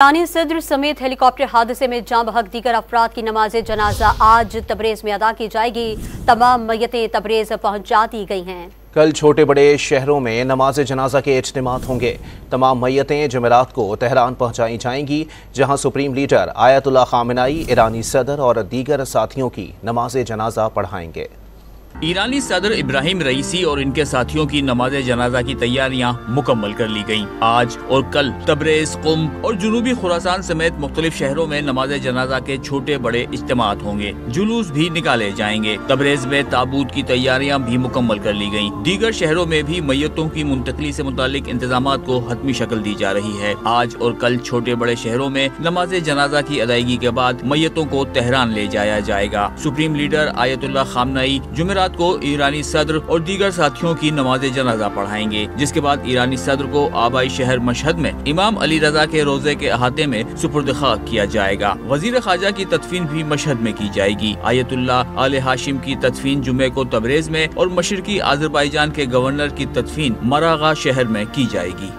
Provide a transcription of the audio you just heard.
ईरानी सदर समेत हेलीकॉप्टर हादसे में जाँ बहक दीगर अफराद की नमाज जनाजा आज तबरेज़ में अदा की जाएगी। तमाम मय्यतें तबरेज़ पहुँचा दी गई हैं। कल छोटे बड़े शहरों में नमाज जनाजा के इज्तिमात होंगे। तमाम मय्यतें जुमेरात को तेहरान पहुँचाई जाएंगी, जहाँ सुप्रीम लीडर आयतुल्लाह खामेनी ईरानी सदर और दीगर साथियों की नमाज जनाजा पढ़ाएंगे। ईरानी सदर इब्राहिम रईसी और इनके साथियों की नमाज जनाजा की तैयारियां मुकम्मल कर ली गयी। आज और कल तबरेज़, कुम और जुनूबी खुरासान समेत मुख्तलिफ शहरों में नमाज जनाजा के छोटे बड़े इज्तिमात होंगे। जुलूस भी निकाले जाएंगे। तबरेज़ में ताबूत की तैयारियां भी मुकम्मल कर ली गयी। दीगर शहरों में भी मैयतों की मुंतकली से मुतालिक इंतजामात को हतमी शक्ल दी जा रही है। आज और कल छोटे बड़े शहरों में नमाज जनाजा की अदायगी के बाद मैयतों को तेहरान ले जाया जाएगा। सुप्रीम लीडर आयतुल्लाह खामेनी जुमेरात को ईरानी सदर और दीगर साथियों की नमाज जनाजा पढ़ाएंगे, जिसके बाद ईरानी सदर को आबाई शहर मशहद में इमाम अली रजा के रोजे के अहाते में सुपुर्द खाक किया जाएगा। वजीर खारजा की तदफीन भी मशहद में की जाएगी। आयतुल्लाह आले हाशिम की तदफीन जुमे को तबरेज़ में और मशरकी आज़रबाईजान के गवर्नर की तदफीन मरागा शहर में की जाएगी।